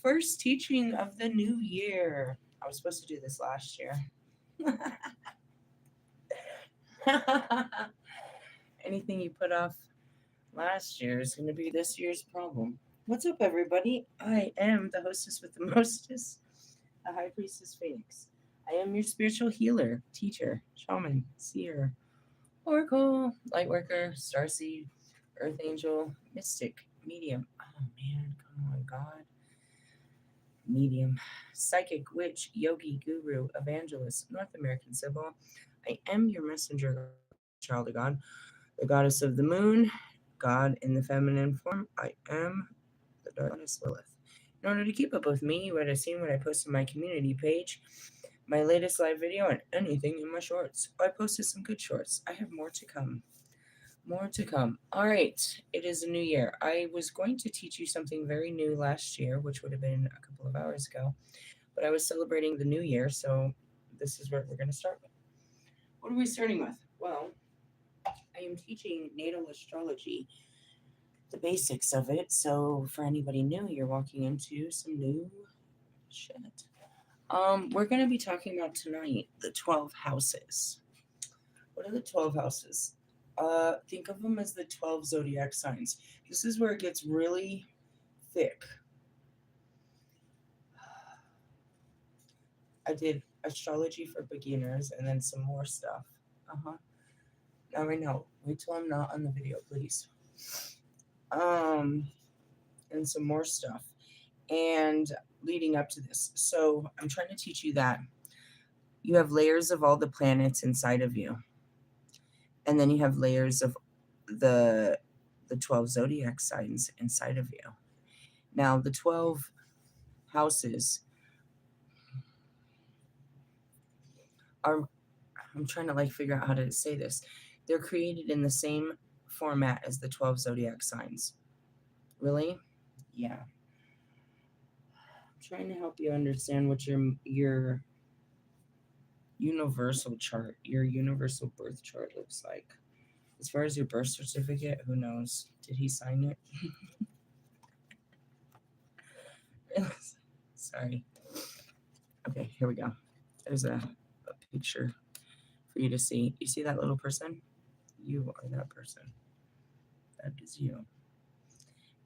first teaching of the new year. I was supposed to do this last year. Anything you put off last year is going to be this year's problem. What's up, everybody? I am the hostess with the mostest, the High Priestess Phoenix. I am your spiritual healer, teacher, shaman, seer, oracle, lightworker, starseed, earth angel, mystic, medium. Oh man, come on, God. Medium, psychic, witch, yogi, guru, evangelist, North American symbol. I am your messenger, child of God, the goddess of the moon, God in the feminine form. I am the goddess Lilith. In order to keep up with me, you would have seen what I post on my community page, my latest live video, and anything in my shorts. I posted some good shorts. I have more to come. More to come. All right, it is a new year. I was going to teach you something very new last year, which would have been a couple of hours ago, but I was celebrating the new year, so this is where we're going to start with. What are we starting with? Well, I am teaching natal astrology, the basics of it. So for anybody new, you're walking into some new shit. We're going to be talking about tonight the 12 houses. What are the 12 houses? Think of them as the 12 zodiac signs. This is where it gets really thick. I did astrology for beginners and then some more stuff. Now I know. Wait till I'm not on the video, please. And some more stuff. And leading up to this. So I'm trying to teach you that you have layers of all the planets inside of you. And then you have layers of the 12 zodiac signs inside of you. Now, the 12 houses are, I'm trying to figure out how to say this. They're created in the same format as the 12 zodiac signs. Really? Yeah. I'm trying to help you understand what your universal chart, your universal birth chart looks like. As far as your birth certificate, who knows? Did he sign it? Sorry. Okay, here we go. There's a picture for you to see. You see that little person? You are that person. That is you.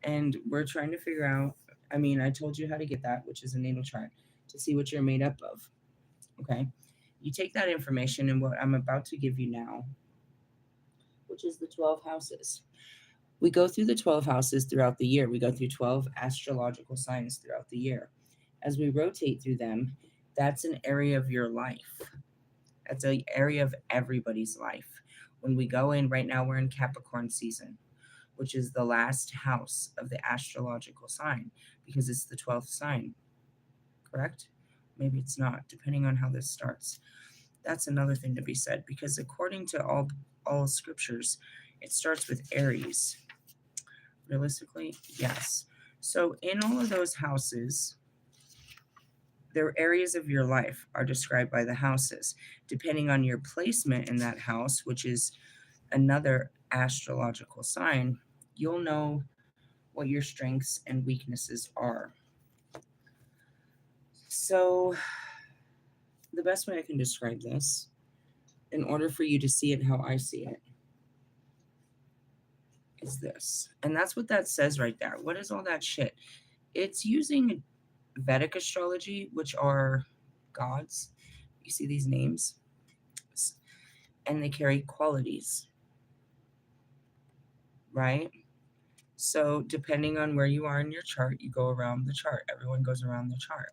And we're trying to figure out, I told you how to get that, which is a natal chart, to see what you're made up of. Okay? You take that information and what I'm about to give you now, which is the 12 houses. We go through the 12 houses throughout the year. We go through 12 astrological signs throughout the year. As we rotate through them, that's an area of your life. That's an area of everybody's life. When we go in, right now we're in Capricorn season, which is the last house of the astrological sign because it's the 12th sign, correct? Maybe it's not, depending on how this starts. That's another thing to be said because according to all scriptures, it starts with Aries. Realistically, yes. So in all of those houses, their areas of your life are described by the houses. Depending on your placement in that house, which is another astrological sign, you'll know what your strengths and weaknesses are. So the best way I can describe this, in order for you to see it how I see it, is this. And that's what that says right there. What is all that shit? It's using Vedic astrology, which are gods. You see these names? And they carry qualities, right? So depending on where you are in your chart, you go around the chart. Everyone goes around the chart.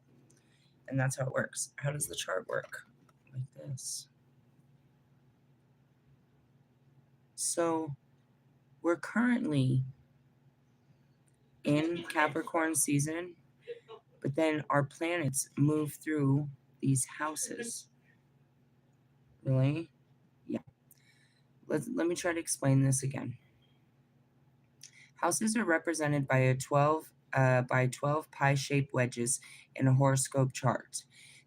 And that's how it works. How does the chart work? Like this. So we're currently in Capricorn season, but then our planets move through these houses. Really? Yeah. Let me try to explain this again. Houses are represented by 12 pie-shaped wedges in a horoscope chart.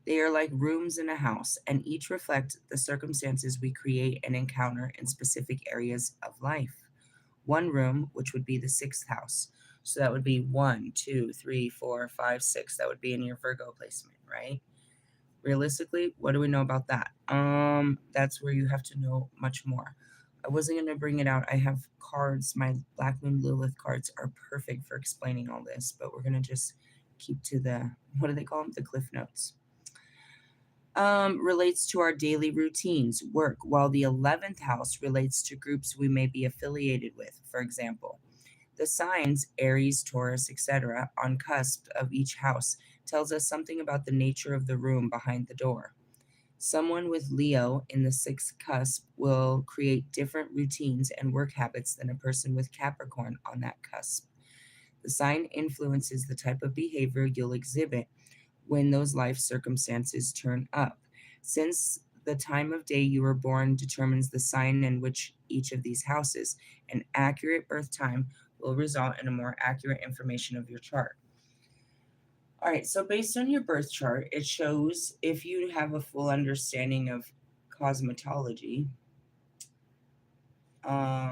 They are like rooms in a house, and each reflect the circumstances we create and encounter in specific areas of life. One room, which would be the 6th house, So that would be 1, 2, 3, 4, 5, 6. That would be in your Virgo placement, right? Realistically, what do we know about that? That's where you have to know much more. I wasn't going to bring it out. I have cards. My Black Moon Lilith cards are perfect for explaining all this, but we're going to just keep to the, what do they call them? The cliff notes. Relates to our daily routines, work, while the 11th house relates to groups we may be affiliated with. For example, the signs Aries, Taurus, etc. on cusp of each house tells us something about the nature of the room behind the door. Someone with Leo in the 6th cusp will create different routines and work habits than a person with Capricorn on that cusp. The sign influences the type of behavior you'll exhibit when those life circumstances turn up. Since the time of day you were born determines the sign in which each of these houses, an accurate birth time will result in a more accurate information of your chart. All right, so based on your birth chart, it shows if you have a full understanding of cosmetology, cosmetology,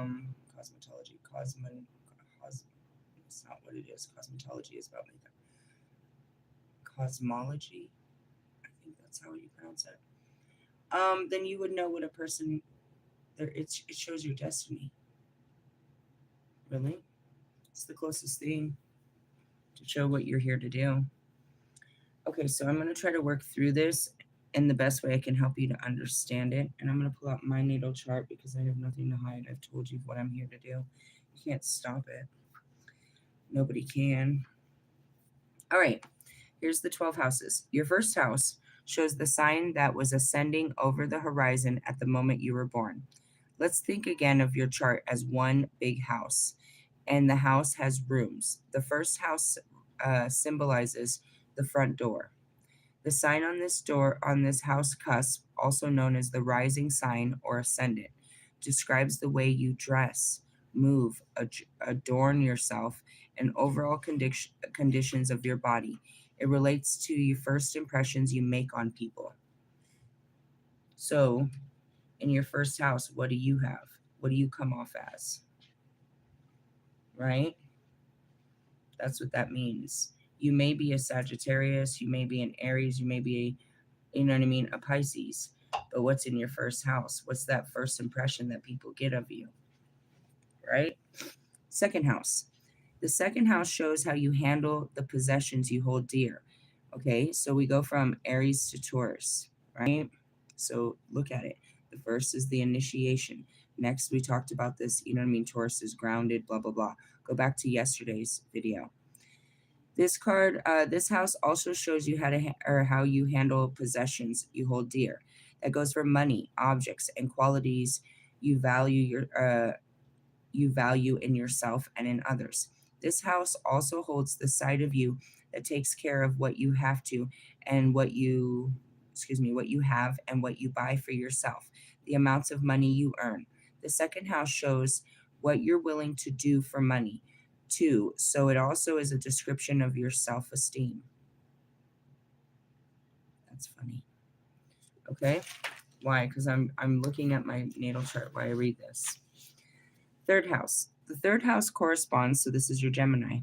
it's not what it is. Cosmetology is about makeup. Cosmology, I think that's how you pronounce it. Then you would know what a person there. It shows your destiny. Really, it's the closest thing to show what you're here to do. Okay, so I'm going to try to work through this in the best way I can help you to understand it. And I'm going to pull out my natal chart because I have nothing to hide. I've told you what I'm here to do. You can't stop it. Nobody can. All right, here's the 12 houses. Your first house shows the sign that was ascending over the horizon at the moment you were born. Let's think again of your chart as one big house, and the house has rooms. The first house symbolizes the front door. The sign on this house cusp, also known as the rising sign or ascendant, describes the way you dress, move, adorn yourself, and overall conditions of your body. It relates to your first impressions you make on people. So, in your first house, what do you have? What do you come off as? Right? That's what that means. You may be a Sagittarius, you may be an Aries, you may be you know what I mean, a Pisces. But what's in your first house? What's that first impression that people get of you? Right? Second house. The second house shows how you handle the possessions you hold dear. Okay, so we go from Aries to Taurus, right? So look at it. The first is the initiation. Next, we talked about this, you know what I mean? Taurus is grounded, blah, blah, blah. Go back to yesterday's video. This card, this house also shows you how to or how you handle possessions you hold dear. That goes for money, objects, and qualities you value in yourself and in others. This house also holds the side of you that takes care of what you have to and what you have and what you buy for yourself, the amounts of money you earn. The second house shows what you're willing to do for money too, so it also is a description of your self-esteem. That's funny. Okay? Why? Because I'm looking at my natal chart while I read this. Third house. The third house corresponds, so this is your Gemini,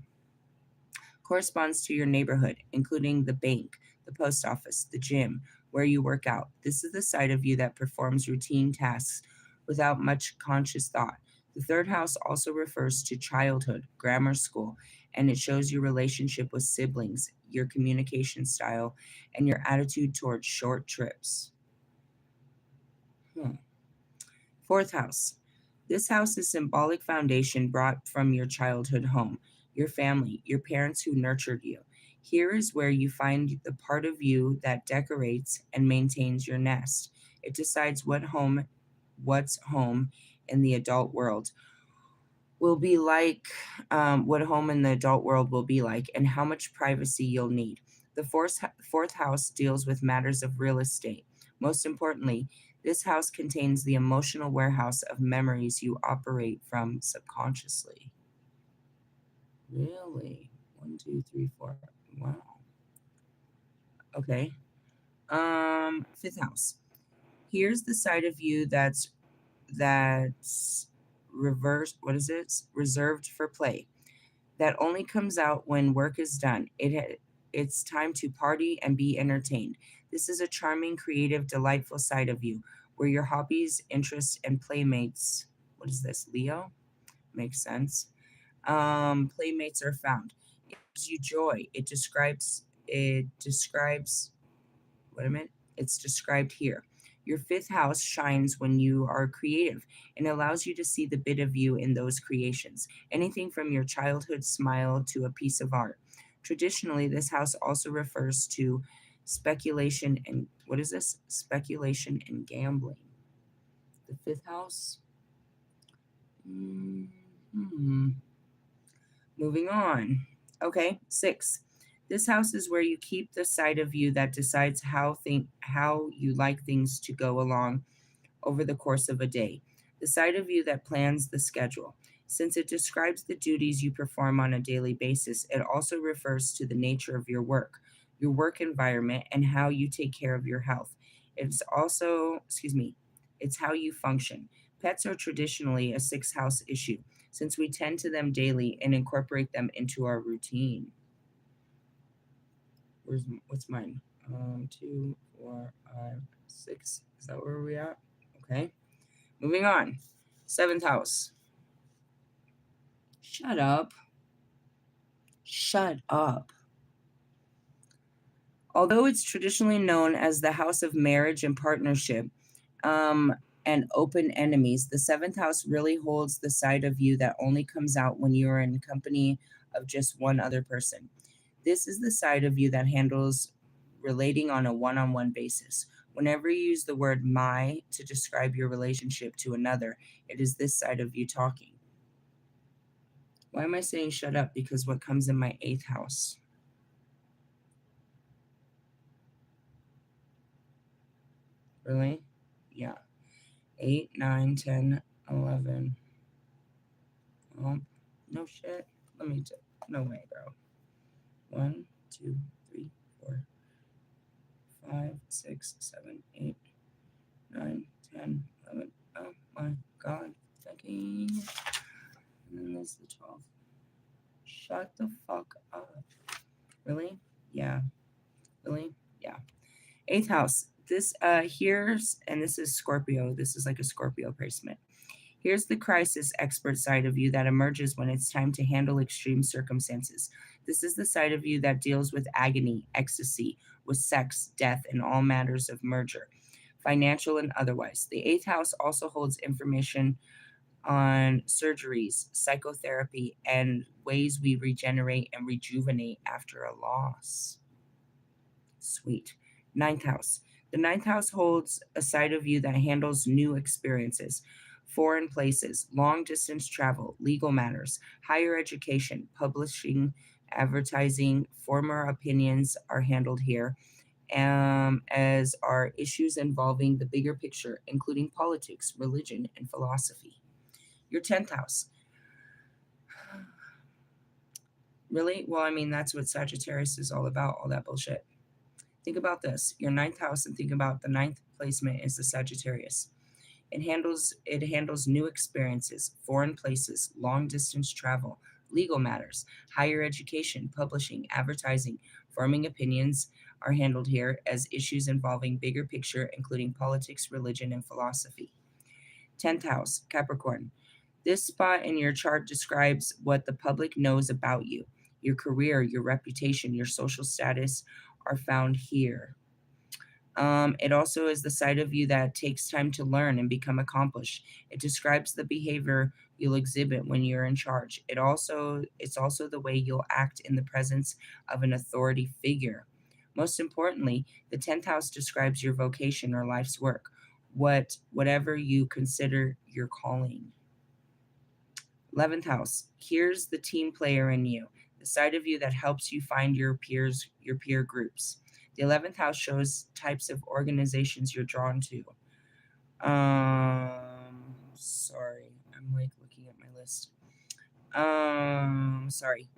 corresponds to your neighborhood, including the bank, the post office, the gym, where you work out. This is the side of you that performs routine tasks without much conscious thought. The third house also refers to childhood, grammar school, and it shows your relationship with siblings, your communication style, and your attitude towards short trips. Fourth house. This house is symbolic foundation brought from your childhood home, your family, your parents who nurtured you. Here is where you find the part of you that decorates and maintains your nest. It decides what's home in the adult world will be like, what home in the adult world will be like, and how much privacy you'll need. The fourth house deals with matters of real estate. Most importantly, this house contains the emotional warehouse of memories you operate from subconsciously. Really? 1, 2, 3, 4. Wow. Okay. Fifth house. Here's the side of you that's reversed. What is it? Reserved for play. that only comes out when work is done. It's time to party and be entertained. This is a charming, creative, delightful side of you, where your hobbies, interests, and playmates. What is this, Leo? Makes sense. Playmates are found. It gives you joy. It describes what a minute. It's described here. Your fifth house shines when you are creative and allows you to see the bit of you in those creations, anything from your childhood smile to a piece of art. Traditionally, this house also refers to speculation and what is this? Speculation and gambling. The fifth house? Hmm. Moving on. Okay, 6. This house is where you keep the side of you that decides how you like things to go along over the course of a day. The side of you that plans the schedule. Since it describes the duties you perform on a daily basis, it also refers to the nature of your work environment, and how you take care of your health. It's how you function. Pets are traditionally a sixth house issue, since we tend to them daily and incorporate them into our routine. What's mine? 2, 4, 5, 6. Is that where we at? Okay. Moving on. Seventh house. Shut up. Shut up. Although it's traditionally known as the house of marriage and partnership, um, and open enemies, the seventh house really holds the side of you that only comes out when you are in company of just one other person. This is the side of you that handles relating on a one on one basis. Whenever you use the word my to describe your relationship to another, it is this side of you talking. Why am I saying shut up? Because what comes in my eighth house? Really? Yeah. 8, 9, 10, 11. Oh, no shit. No way, bro. 1, 2, 3, 4, 5, 6, 7, 8, 9, 10, 11. Oh my god. Fucking. And then there's the 12. Shut the fuck up. Really? Yeah. Really? Yeah. Eighth house. This is Scorpio. This is like a Scorpio placement. Here's the crisis expert side of you that emerges when it's time to handle extreme circumstances. This is the side of you that deals with agony, ecstasy, with sex, death, and all matters of merger, financial and otherwise. The eighth house also holds information on surgeries, psychotherapy, and ways we regenerate and rejuvenate after a loss. Sweet. Ninth house. The ninth house holds a side of you that handles new experiences, foreign places, long distance travel, legal matters, higher education, publishing, advertising. Former opinions are handled here, as are issues involving the bigger picture, including politics, religion, and philosophy. Your 10th house. Really? Well, I mean, that's what Sagittarius is all about, all that bullshit. Think about this, your ninth house, and think about the ninth placement is the Sagittarius. It handles new experiences, foreign places, long distance travel, legal matters, higher education, publishing, advertising, forming opinions are handled here as issues involving bigger picture, including politics, religion, and philosophy. 10th house, Capricorn. This spot in your chart describes what the public knows about you. Your career, your reputation, your social status are found here. It also is the side of you that takes time to learn and become accomplished. It describes the behavior you'll exhibit when you're in charge. It's also the way you'll act in the presence of an authority figure. Most importantly, the 10th house describes your vocation or life's work, whatever you consider your calling. 11th house. Here's the team player in you, the side of you that helps you find your peers, your peer groups. The 11th house shows types of organizations you're drawn to. Sorry, I'm like looking at my list. Sorry,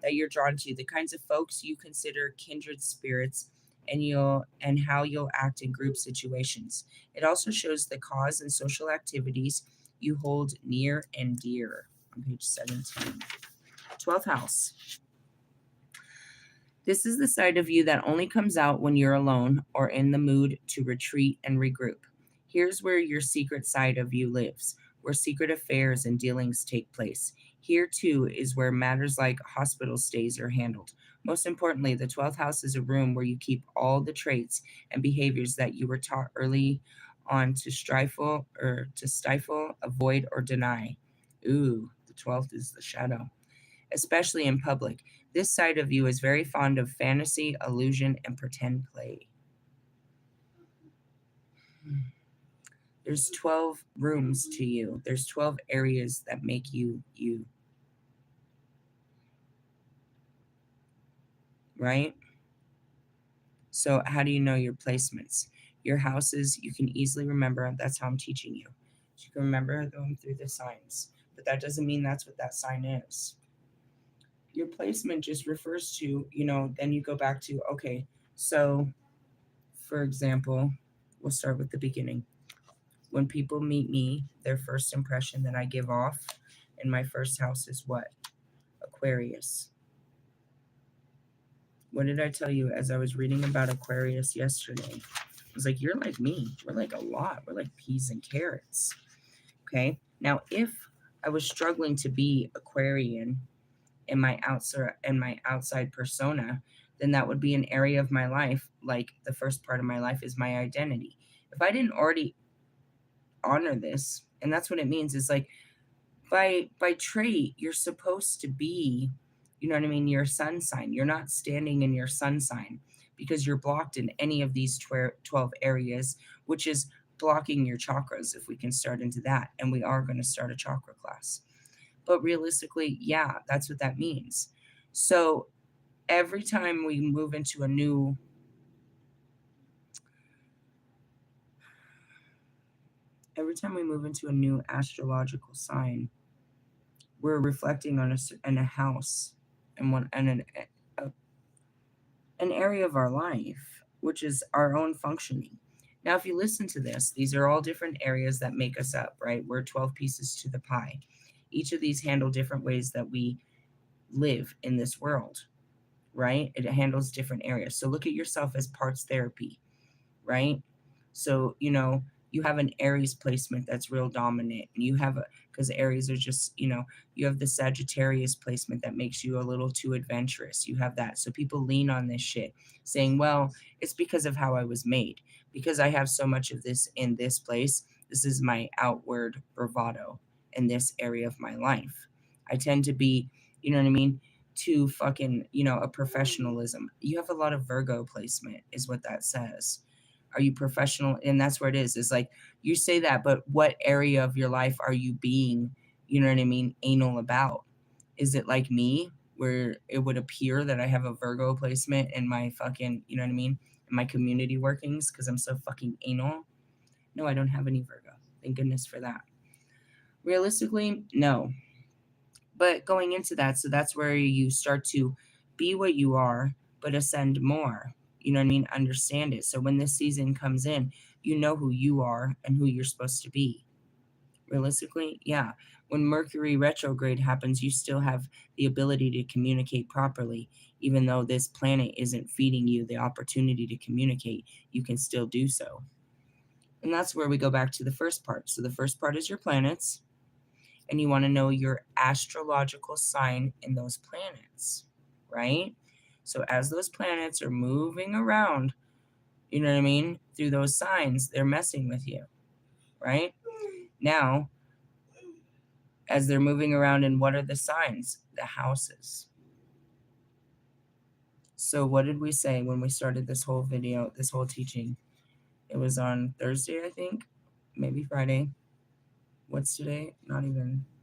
that you're drawn to, the kinds of folks you consider kindred spirits, and how you'll act in group situations. It also shows the cause and social activities you hold near and dear on page 17. 12th house. This is the side of you that only comes out when you're alone or in the mood to retreat and regroup. Here's where your secret side of you lives, where secret affairs and dealings take place. Here, too, is where matters like hospital stays are handled. Most importantly, the 12th house is a room where you keep all the traits and behaviors that you were taught early on to stifle, avoid, or deny. Ooh, the 12th is the shadow. Especially in public. This side of you is very fond of fantasy, illusion, and pretend play. There's 12 rooms to you. There's 12 areas that make you you. Right? So how do you know your placements? Your houses, you can easily remember. That's how I'm teaching you. You can remember them through the signs. But that doesn't mean that's what that sign is. Your placement just refers to, then you go back to, okay, so for example, we'll start with the beginning. When people meet me, their first impression that I give off in my first house is what? Aquarius. What did I tell you as I was reading about Aquarius yesterday? I was like, you're like me. We're like a lot. We're like peas and carrots. Okay. Now, if I was struggling to be Aquarian in my outside persona, then that would be an area of my life. Like the first part of my life is my identity. If I didn't already honor this, and that's what it means, is like by trait you're supposed to be, your sun sign. You're not standing in your sun sign because you're blocked in any of these 12 areas, which is blocking your chakras, if we can start into that. And we are going to start a chakra class, but realistically, yeah, that's what that means. So every time we move into a new astrological sign, we're reflecting on a house and an area of our life, which is our own functioning. Now, if you listen to this, these are all different areas that make us up, right? We're 12 pieces to the pie. Each of these handle different ways that we live in this world, right? It handles different areas. So look at yourself as parts therapy, right? So, you have an Aries placement that's real dominant. And you have because Aries are just, you have the Sagittarius placement that makes you a little too adventurous. You have that. So people lean on this shit saying, well, it's because of how I was made. Because I have so much of this in this place, this is my outward bravado in this area of my life. I tend to be, you know what I mean? To fucking, a professionalism. You have a lot of Virgo placement, is what that says. Are you professional? And that's where it is like you say that, but what area of your life are you being, anal about? Is it like me, where it would appear that I have a Virgo placement in my fucking, in my community workings because I'm so fucking anal? No, I don't have any Virgo. Thank goodness for that. Realistically, no. But going into that, so that's where you start to be what you are, but ascend more. Understand it. So when this season comes in, you know who you are and who you're supposed to be. Realistically, yeah. When Mercury retrograde happens, you still have the ability to communicate properly. Even though this planet isn't feeding you the opportunity to communicate, you can still do so. And that's where we go back to the first part. So the first part is your planets, and you want to know your astrological sign in those planets, right? So as those planets are moving around, through those signs, they're messing with you, right? Now, as they're moving around, and what are the signs? The houses. So what did we say when we started this whole video, this whole teaching? It was on Thursday, I think, maybe Friday. What's today?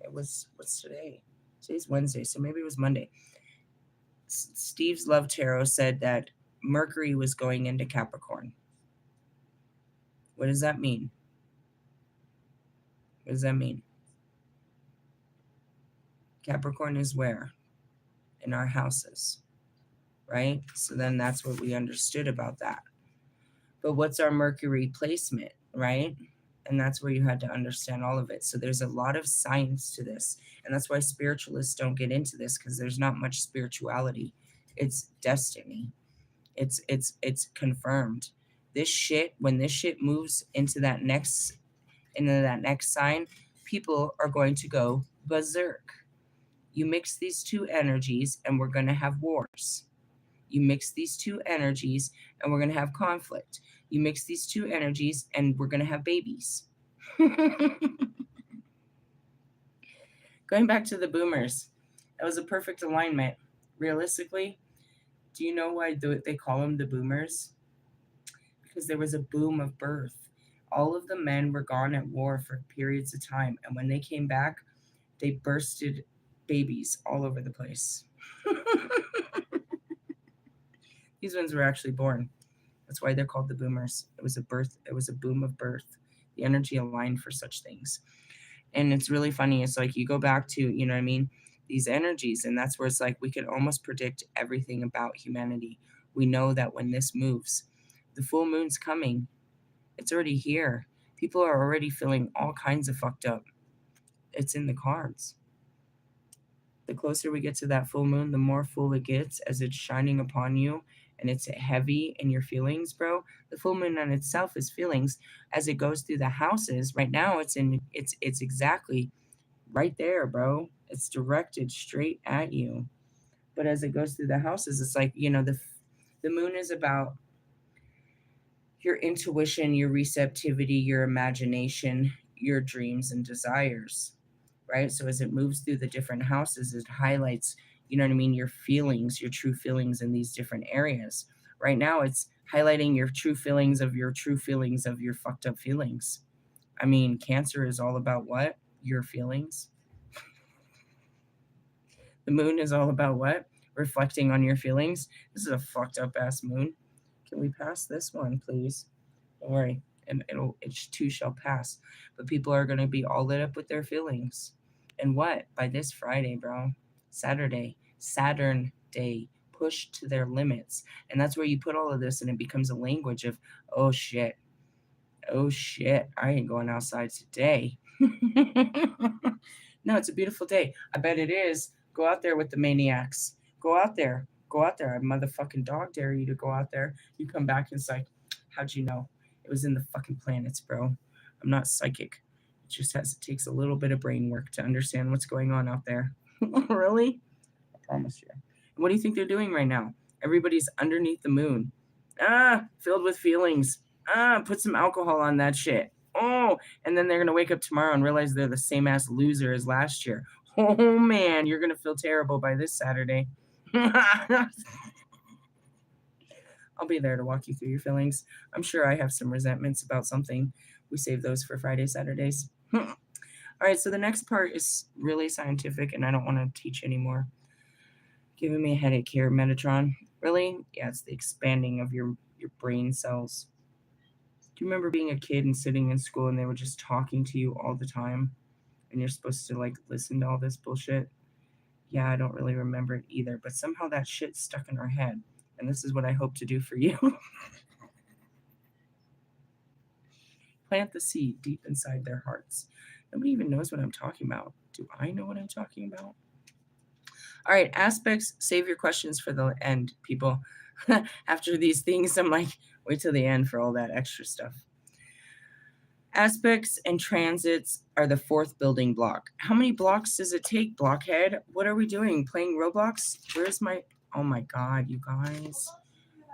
What's today? Today's Wednesday, so maybe it was Monday. Steve's Love Tarot said that Mercury was going into Capricorn. What does that mean? What does that mean? Capricorn is where? In our houses, right? So then that's what we understood about that. But what's our Mercury placement, right? And that's where you had to understand all of it. So there's a lot of science to this. And that's why spiritualists don't get into this, because there's not much spirituality. It's destiny. It's confirmed. This shit, when this shit moves into that next sign, people are going to go berserk. You mix these two energies and we're going to have wars. You mix these two energies and we're going to have conflict. You mix these two energies and we're going to have babies. Going back to the boomers, that was a perfect alignment. Realistically, do you know why they call them the boomers? Because there was a boom of birth. All of the men were gone at war for periods of time, and when they came back, they bursted babies all over the place. These ones were actually born. That's why they're called the boomers. It was a birth. It was a boom of birth. The energy aligned for such things. And it's really funny. It's like you go back to, you know what I mean, these energies. And that's where it's like we can almost predict everything about humanity. We know that when this moves, the full moon's coming. It's already here. People are already feeling all kinds of fucked up. It's in the cards. The closer we get to that full moon, the more full it gets as it's shining upon you and it's heavy in your feelings, bro. The full moon on itself is feelings as it goes through the houses. Right now it's exactly right there, bro. It's directed straight at you. But as it goes through the houses, it's like, the moon is about your intuition, your receptivity, your imagination, your dreams and desires, right? So as it moves through the different houses, it highlights, you know what I mean, your feelings, your true feelings in these different areas. Right now, it's highlighting your true feelings of your fucked up feelings. I mean, Cancer is all about what? Your feelings. The moon is all about what? Reflecting on your feelings. This is a fucked up ass moon. Can we pass this one, please? Don't worry, and it too shall pass. But people are going to be all lit up with their feelings. And what? By this Friday, bro, Saturn Day, pushed to their limits. And that's where you put all of this and it becomes a language of, oh shit, I ain't going outside today. No, it's a beautiful day. I bet it is. Go out there with the maniacs. Go out there. I motherfucking dog dare you to go out there. You come back and it's like, how'd you know? It was in the fucking planets, bro. I'm not psychic. It takes a little bit of brain work to understand what's going on out there. Really? I promise you. What do you think they're doing right now? Everybody's underneath the moon. Filled with feelings. Put some alcohol on that shit. Oh, and then they're going to wake up tomorrow and realize they're the same ass loser as last year. Oh man, you're going to feel terrible by this Saturday. I'll be there to walk you through your feelings. I'm sure I have some resentments about something. We save those for Friday, Saturdays. All right, so the next part is really scientific, and I don't want to teach anymore. Giving me a headache here, Metatron. Really? Yeah, it's the expanding of your brain cells. Do you remember being a kid and sitting in school and they were just talking to you all the time? And you're supposed to like listen to all this bullshit? Yeah, I don't really remember it either, but somehow that shit stuck in our head. And this is what I hope to do for you. Plant the seed deep inside their hearts. Nobody even knows what I'm talking about. Do I know what I'm talking about? All right, aspects, save your questions for the end, people. After these things, I'm like, wait till the end for all that extra stuff. Aspects and transits are the fourth building block. How many blocks does it take, blockhead? What are we doing? Playing Roblox? Where's my... Oh my God, you guys.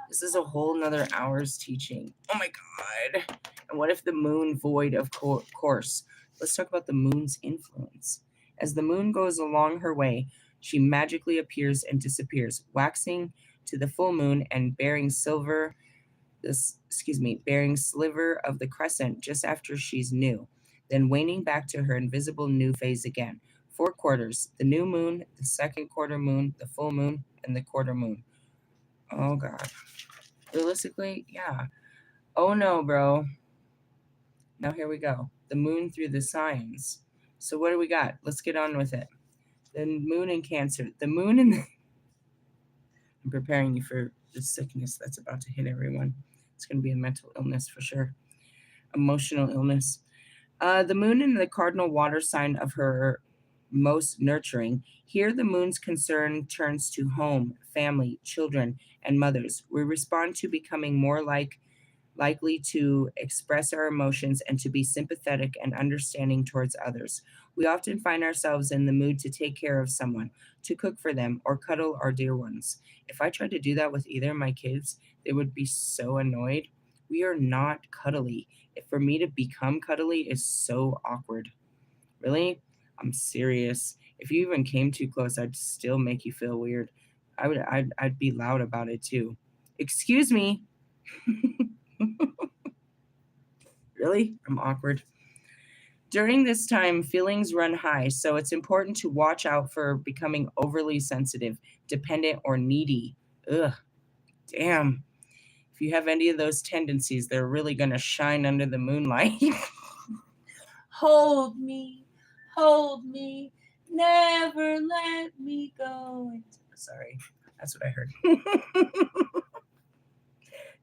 This is a whole nother hour's teaching. Oh my God. And what if the moon void of course? Let's talk about the moon's influence. As the moon goes along her way, she magically appears and disappears, waxing to the full moon and bearing sliver of the crescent just after she's new, then waning back to her invisible new phase again. 4 quarters: the new moon, the second quarter moon, the full moon, and the quarter moon. Oh God. Realistically, yeah. Oh no, bro. Now here we go. The moon through the signs. So what do we got? Let's get on with it. The moon in Cancer. The moon in I'm preparing you for the sickness that's about to hit everyone. It's going to be a mental illness for sure. Emotional illness. The moon in the cardinal water sign of her most nurturing. Here, the moon's concern turns to home, family, children, and mothers. We respond to becoming more likely to express our emotions and to be sympathetic and understanding towards others. We often find ourselves in the mood to take care of someone, to cook for them, or cuddle our dear ones. If I tried to do that with either of my kids, they would be so annoyed. We are not cuddly. If for me to become cuddly is so awkward. Really? I'm serious. If you even came too close, I'd still make you feel weird. I'd be loud about it too. Excuse me. Really? I'm awkward. During this time, feelings run high, so it's important to watch out for becoming overly sensitive, dependent, or needy. Ugh, damn. If you have any of those tendencies, they're really going to shine under the moonlight. Hold me, hold me, never let me go. Sorry, that's what I heard.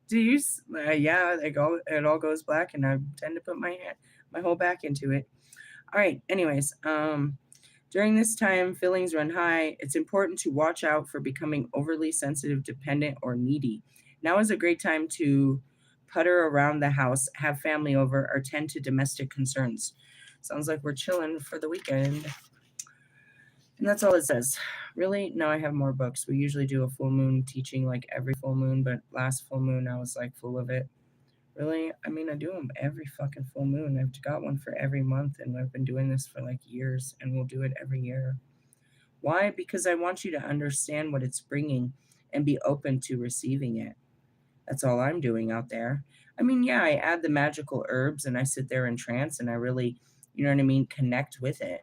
Do you? Yeah, it all goes black, and I tend to put my whole back into it. All right. Anyways, during this time, feelings run high. It's important to watch out for becoming overly sensitive, dependent, or needy. Now is a great time to putter around the house, have family over, or tend to domestic concerns. Sounds like we're chilling for the weekend. And that's all it says. Really? No, I have more books. We usually do a full moon teaching like every full moon, but last full moon I was like full of it. Really? I mean, I do them every fucking full moon. I've got one for every month, and I've been doing this for like years, and we'll do it every year. Why? Because I want you to understand what it's bringing and be open to receiving it. That's all I'm doing out there. I mean, yeah, I add the magical herbs and I sit there in trance and I really, you know what I mean, connect with it.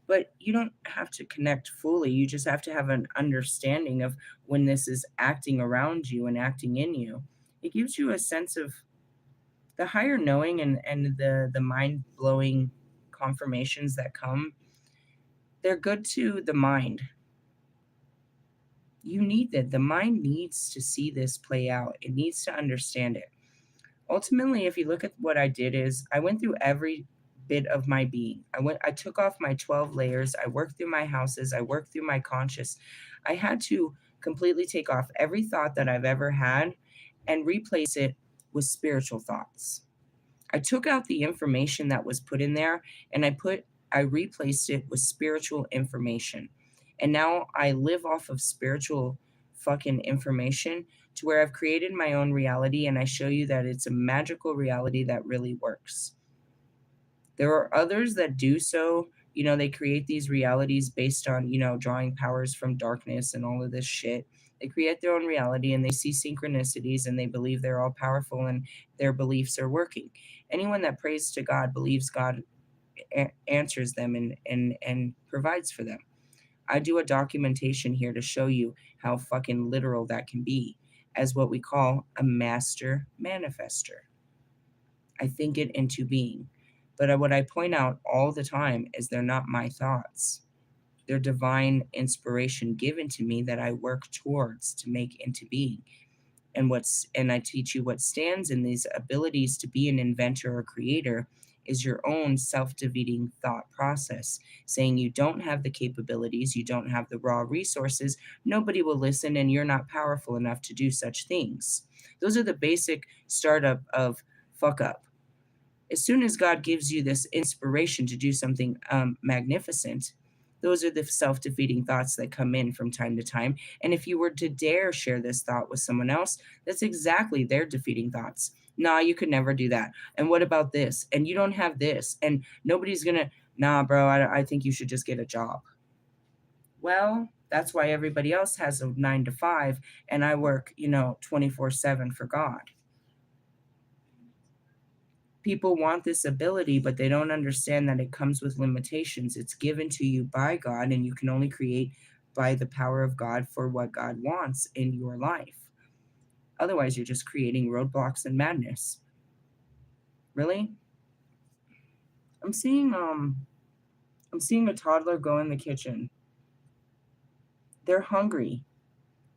But you don't have to connect fully. You just have to have an understanding of when this is acting around you and acting in you. It gives you a sense of the higher knowing and the mind-blowing confirmations that come. They're good to the mind. You need that. The mind needs to see this play out. It needs to understand it. Ultimately, if you look at what I did is I went through every bit of my being. I took off my 12 layers. I worked through my houses. I worked through my conscious. I had to completely take off every thought that I've ever had and replace it with spiritual thoughts. I took out the information that was put in there and I replaced it with spiritual information. And now I live off of spiritual fucking information to where I've created my own reality and I show you that it's a magical reality that really works. There are others that do so. You know, they create these realities based on, you know, drawing powers from darkness and all of this shit. They create their own reality and they see synchronicities and they believe they're all powerful and their beliefs are working. Anyone that prays to God believes God answers them and provides for them. I do a documentation here to show you how fucking literal that can be as what we call a master manifester. I think it into being. But what I point out all the time is they're not my thoughts. They're divine inspiration given to me that I work towards to make into being. And I teach you what stands in these abilities to be an inventor or creator is your own self-defeating thought process, saying you don't have the capabilities, you don't have the raw resources, nobody will listen, and you're not powerful enough to do such things. Those are the basic startup of fuck up. As soon as God gives you this inspiration to do something magnificent, those are the self defeating thoughts that come in from time to time. And if you were to dare share this thought with someone else, that's exactly their defeating thoughts. Nah, you could never do that. And what about this? And you don't have this. And nobody's going to, nah, bro, I think you should just get a job. Well, that's why everybody else has a 9 to 5 and I work, 24/7 for God. People want this ability, but they don't understand that it comes with limitations. It's given to you by God, and you can only create by the power of God for what God wants in your life. Otherwise, you're just creating roadblocks and madness. Really? I'm seeing a toddler go in the kitchen. They're hungry.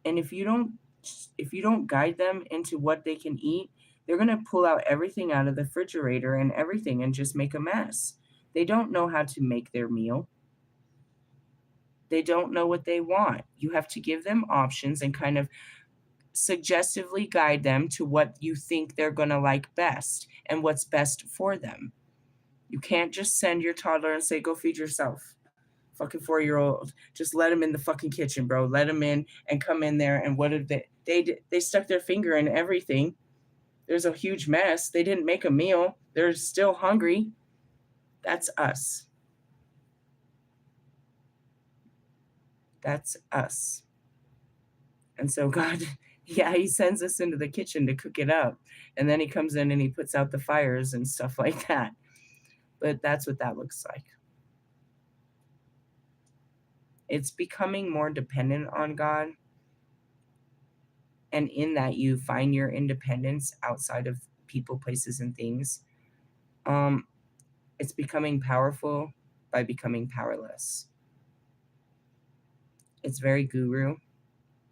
And if you don't guide them into what they can eat, They're going to pull out everything out of the refrigerator and everything and just make a mess. They don't know how to make their meal. They don't know what they want. You have to give them options and kind of suggestively guide them to what you think they're going to like best and what's best for them. You can't just send your toddler and say, go feed yourself. Fucking 4-year-old. Just let them in the fucking kitchen, bro. Let them in and come in there. And what did they stuck their finger in everything. There's a huge mess. They didn't make a meal. They're still hungry. That's us. That's us. And so God, yeah, he sends us into the kitchen to cook it up. And then he comes in and he puts out the fires and stuff like that. But that's what that looks like. It's becoming more dependent on God. And in that, you find your independence outside of people, places, and things. It's becoming powerful by becoming powerless. It's very guru.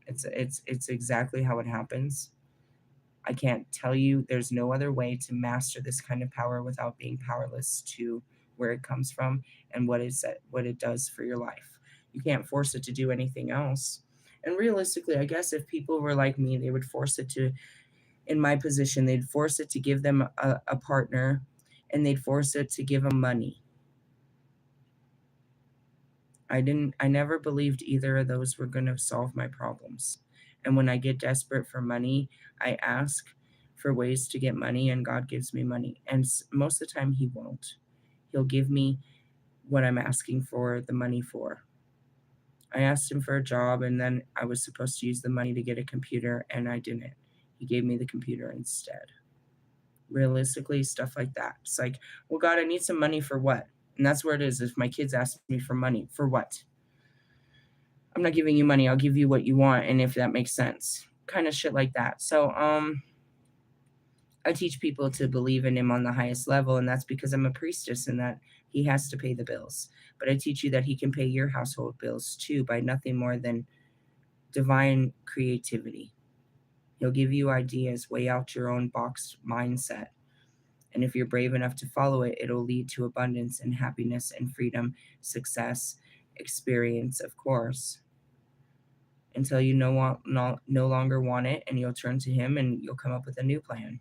It's exactly how it happens. I can't tell you, there's no other way to master this kind of power without being powerless to where it comes from and what it does for your life. You can't force it to do anything else. And realistically, I guess if people were like me, they would force it to, in my position, they'd force it to give them a partner, and they'd force it to give them money. I never believed either of those were going to solve my problems. And when I get desperate for money, I ask for ways to get money, and God gives me money. And most of the time, he won't. He'll give me what I'm asking for the money for. I asked him for a job, and then I was supposed to use the money to get a computer, and I didn't. He gave me the computer instead. Realistically, stuff like that. It's like, well, God, I need some money for what? And that's where it is. If my kids ask me for money, for what? I'm not giving you money. I'll give you what you want. And if that makes sense, kind of shit like that. So, I teach people to believe in him on the highest level. And that's because I'm a priestess and that he has to pay the bills. But I teach you that he can pay your household bills too by nothing more than divine creativity. He'll give you ideas, weigh out your own boxed mindset. And if you're brave enough to follow it, it'll lead to abundance and happiness and freedom, success, experience, of course, until you no longer want it, and you'll turn to him and you'll come up with a new plan.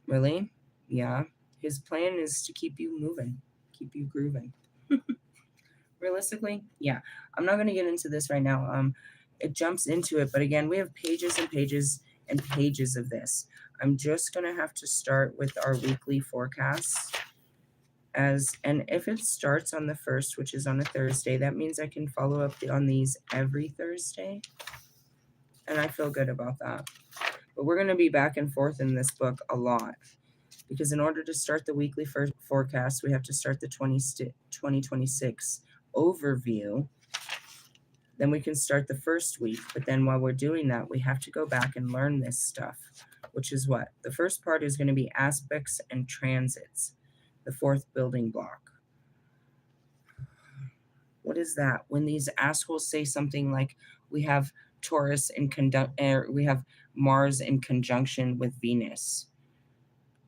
Really? Yeah. His plan is to keep you moving, keep you grooving. Realistically, yeah. I'm not going to get into this right now. It jumps into it, but again, we have pages and pages and pages of this. I'm just going to have to start with our weekly forecasts. And if it starts on the 1st, which is on a Thursday, that means I can follow up on these every Thursday. And I feel good about that. But we're going to be back and forth in this book a lot. Because in order to start the weekly forecast, we have to start the 2026 overview. Then we can start the first week. But then while we're doing that, we have to go back and learn this stuff, which is what? The first part is going to be aspects and transits, the 4th building block. What is that? When these assholes say something like, we have Taurus we have Mars in conjunction with Venus.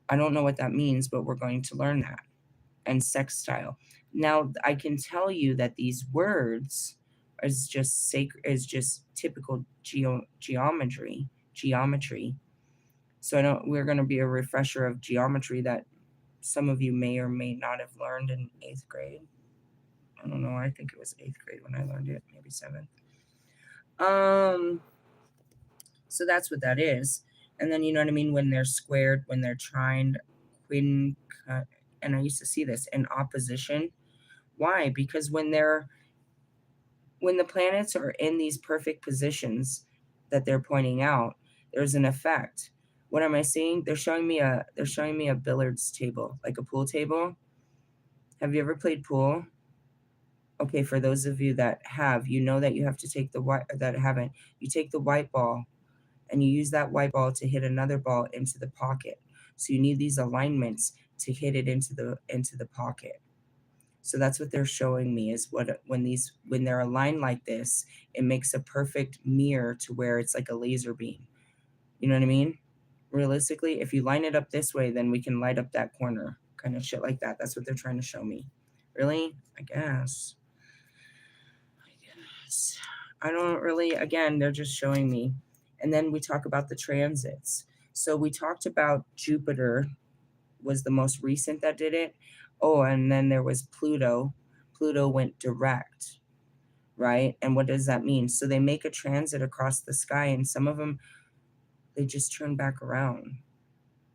I don't know what that means, but we're going to learn that. And sextile. Now, I can tell you that these words is just typical geometry. So we're going to be a refresher of geometry that some of you may or may not have learned in 8th grade. I don't know. I think it was 8th grade when I learned it, maybe 7th. So that's what that is. And then, you know what I mean? When they're squared, when they're trined, and I used to see this in opposition. Why? Because when the planets are in these perfect positions that they're pointing out, there's an effect. What am I seeing? They're showing me a billiards table, like a pool table. Have you ever played pool? Okay, for those of you that have, you know that you have to take you take the white ball and you use that white ball to hit another ball into the pocket. So you need these alignments to hit it into the pocket. So that's what they're showing me is when they're aligned like this, it makes a perfect mirror to where it's like a laser beam. You know what I mean? Realistically, if you line it up this way, then we can light up that corner. Kind of shit like that. That's what they're trying to show me. Really? I guess. I don't really, again, they're just showing me. And then we talk about the transits. So we talked about Jupiter was the most recent that did it. Oh, and then there was Pluto. Pluto went direct, right? And what does that mean? So they make a transit across the sky, and some of them, they just turn back around.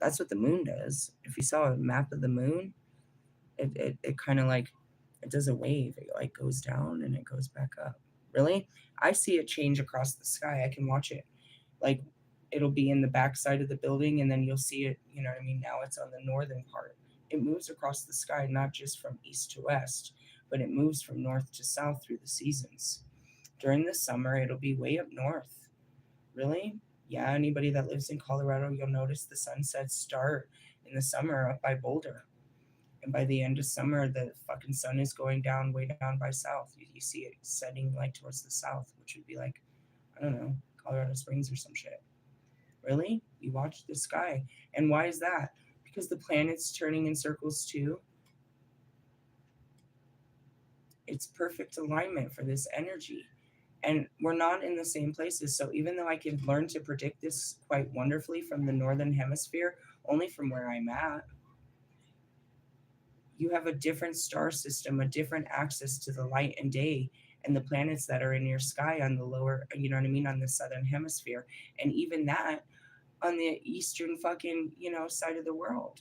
That's what the moon does. If you saw a map of the moon, it kind of like, it does a wave. It like goes down and it goes back up. Really? I see it change across the sky. I can watch it. Like, it'll be in the back side of the building, and then you'll see it, you know what I mean? Now it's on the northern part. It moves across the sky, not just from east to west, but it moves from north to south through the seasons. During the summer, it'll be way up north. Really? Yeah, anybody that lives in Colorado, you'll notice the sunsets start in the summer up by Boulder. And by the end of summer, the fucking sun is going down way down by south. You see it setting like towards the south, which would be like, I don't know, Colorado Springs or some shit. Really? You watch the sky. And why is that? Because the planet's turning in circles too. It's perfect alignment for this energy. And we're not in the same places. So even though I can learn to predict this quite wonderfully from the northern hemisphere, only from where I'm at, you have a different star system, a different access to the light and day and the planets that are in your sky on the lower, you know what I mean, on the southern hemisphere. And even that on the eastern fucking, side of the world.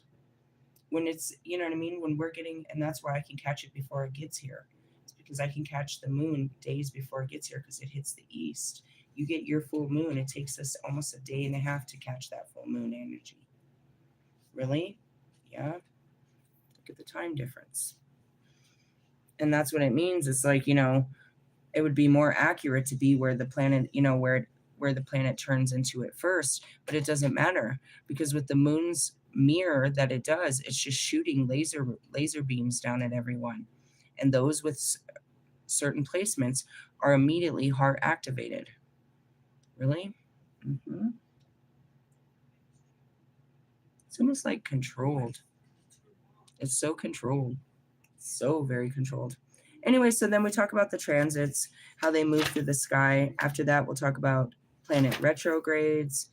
When it's, you know what I mean, when we're getting, and that's why I can catch it before it gets here. It's because I can catch the moon days before it gets here because it hits the east. You get your full moon, it takes us almost a day and a half to catch that full moon energy. Really? Yeah. Look at the time difference. And that's what it means. It's like, it would be more accurate to be where the planet, where the planet turns into it first, but it doesn't matter because with the moon's mirror that it does, it's just shooting laser beams down at everyone. And those with certain placements are immediately heart activated. Really? Mm-hmm. It's almost like controlled. It's so controlled. So very controlled. Anyway, so then we talk about the transits, how they move through the sky. After that, we'll talk about planet retrogrades.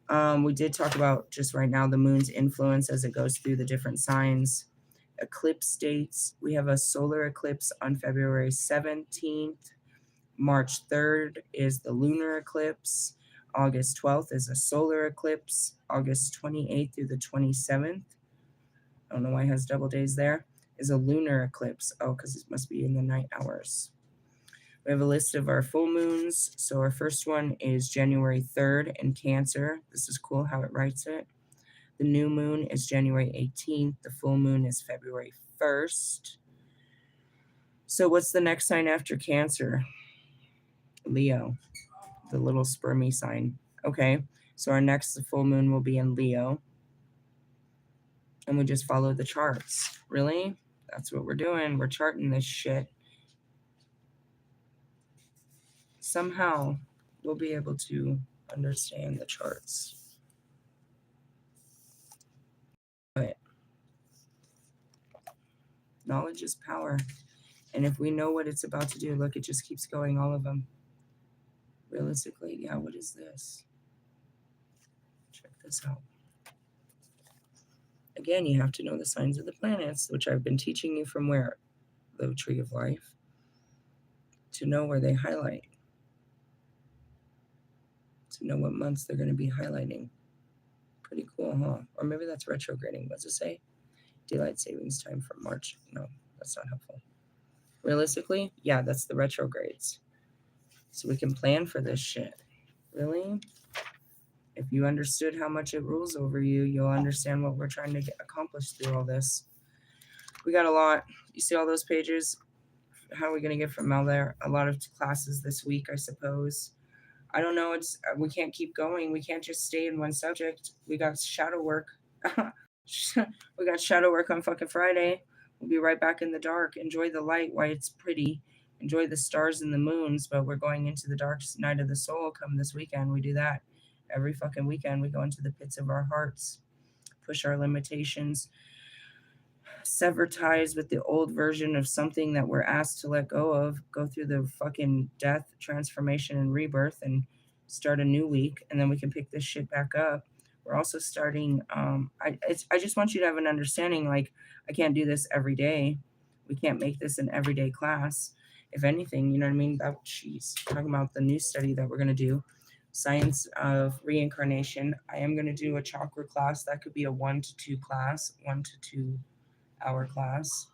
We did talk about just right now the moon's influence as it goes through the different signs. Eclipse dates. We have a solar eclipse on February 17th. March 3rd is the lunar eclipse. August 12th is a solar eclipse. August 28th through the 27th. I don't know why it has double days there. Is a lunar eclipse. Oh, because it must be in the night hours. We have a list of our full moons. So our first one is January 3rd in Cancer. This is cool how it writes it. The new moon is January 18th. The full moon is February 1st. So what's the next sign after Cancer? Leo, the little spermy sign. Okay, so our next full moon will be in Leo. And we just follow the charts. Really? That's what we're doing. We're charting this shit. Somehow we'll be able to understand the charts. But knowledge is power. And if we know what it's about to do, look, it just keeps going, all of them. Realistically, yeah, what is this? Check this out. Again, you have to know the signs of the planets, which I've been teaching you from where? The Tree of Life. To know where they highlight. To know what months they're going to be highlighting. Pretty cool, huh? Or maybe that's retrograding. What's it say? Daylight savings time for March. No, that's not helpful. Realistically, yeah, that's the retrogrades. So we can plan for this shit. Really? If you understood how much it rules over you, you'll understand what we're trying to accomplish through all this. We got a lot. You see all those pages? How are we going to get from out there? A lot of classes this week, I suppose. I don't know. We can't keep going. We can't just stay in one subject. We got shadow work. We got shadow work on fucking Friday. We'll be right back in the dark. Enjoy the light while it's pretty. Enjoy the stars and the moons, but we're going into the dark night of the soul come this weekend. We do that. Every fucking weekend, we go into the pits of our hearts, push our limitations, sever ties with the old version of something that we're asked to let go of, go through the fucking death, transformation, and rebirth, and start a new week, and then we can pick this shit back up. We're also starting. I just want you to have an understanding. Like, I can't do this every day. We can't make this an everyday class. If anything, you know what I mean. Talking about the new study that we're gonna do, science of reincarnation. I am gonna do a chakra class. That could be a 1 to 2 class, 1 to 2 hour class.